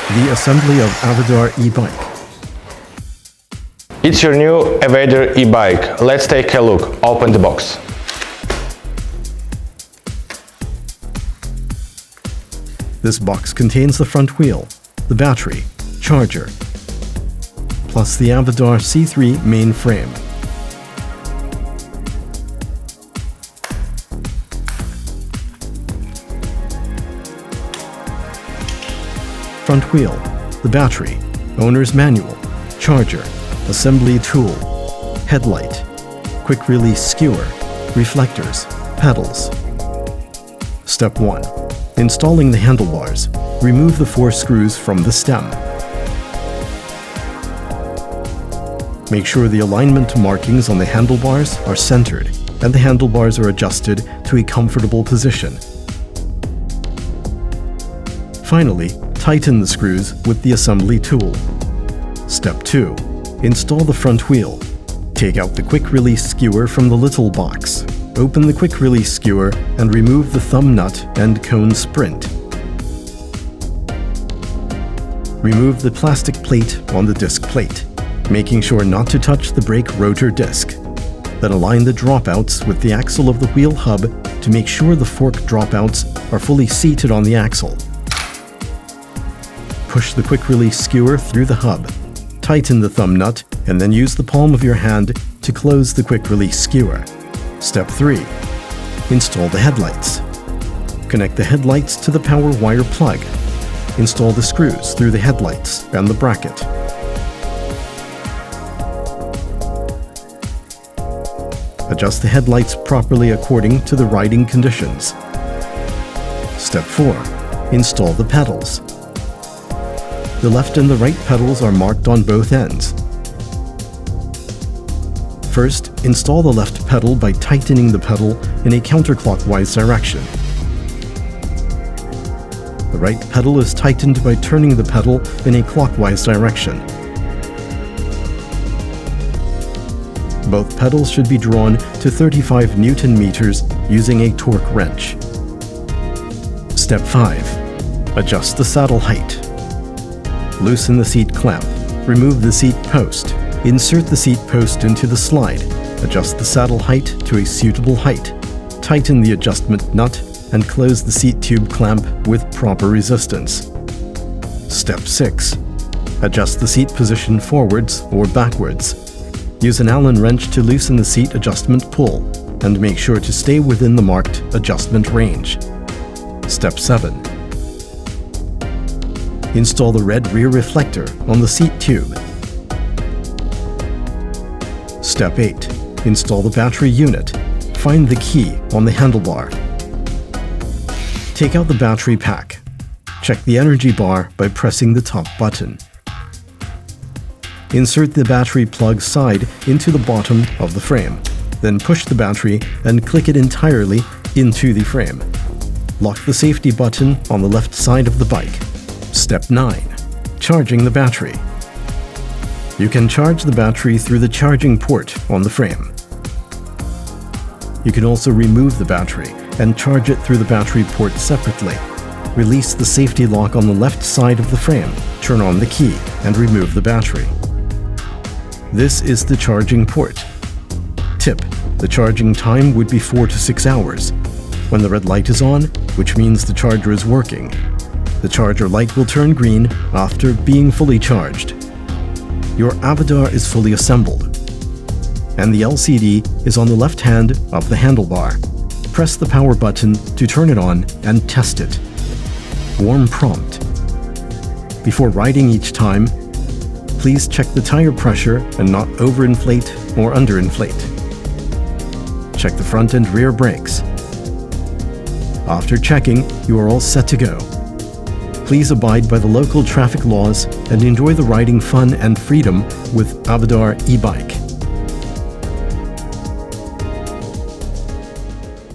The assembly of Avadar e-bike. It's your new Avadar e-bike. Let's take a look. Open the box. This box contains the front wheel, the battery, charger, plus the Avadar C3 main frame. Front wheel, the battery, owner's manual, charger, assembly tool, headlight, quick release skewer, reflectors, pedals. Step 1. Installing the handlebars. Remove the 4 screws from the stem. Make sure the alignment markings on the handlebars are centered and the handlebars are adjusted to a comfortable position. Finally, tighten the screws with the assembly tool. Step 2. Install the front wheel. Take out the quick release skewer from the little box. Open the quick release skewer and remove the thumb nut and cone sprint. Remove the plastic plate on the disc plate, making sure not to touch the brake rotor disc. Then align the dropouts with the axle of the wheel hub to make sure the fork dropouts are fully seated on the axle. Push the quick release skewer through the hub. Tighten the thumb nut and then use the palm of your hand to close the quick release skewer. Step 3. Install the headlights. Connect the headlights to the power wire plug. Install the screws through the headlights and the bracket. Adjust the headlights properly according to the riding conditions. Step 4. Install the pedals. The left and the right pedals are marked on both ends. First, install the left pedal by tightening the pedal in a counterclockwise direction. The right pedal is tightened by turning the pedal in a clockwise direction. Both pedals should be drawn to 35 Newton meters using a torque wrench. Step 5. Adjust the saddle height. Loosen the seat clamp. Remove the seat post. Insert the seat post into the slide. Adjust the saddle height to a suitable height. Tighten the adjustment nut and close the seat tube clamp with proper resistance. Step 6. Adjust the seat position forwards or backwards. Use an Allen wrench to loosen the seat adjustment pull and make sure to stay within the marked adjustment range. Step 7. Install the red rear reflector on the seat tube. Step 8. Install the battery unit. Find the key on the handlebar. Take out the battery pack. Check the energy bar by pressing the top button. Insert the battery plug side into the bottom of the frame. Then push the battery and click it entirely into the frame. Lock the safety button on the left side of the bike. Step 9. Charging the battery. You can charge the battery through the charging port on the frame. You can also remove the battery and charge it through the battery port separately. Release the safety lock on the left side of the frame, turn on the key, and remove the battery. This is the charging port. Tip: the charging time would be 4 to 6 hours. When the red light is on, which means the charger is working, the charger light will turn green after being fully charged. Your Avadar is fully assembled, and the LCD is on the left hand of the handlebar. Press the power button to turn it on and test it. Warm prompt. Before riding each time, please check the tire pressure and not overinflate or underinflate. Check the front and rear brakes. After checking, you are all set to go. Please abide by the local traffic laws and enjoy the riding fun and freedom with Avadar e-bike.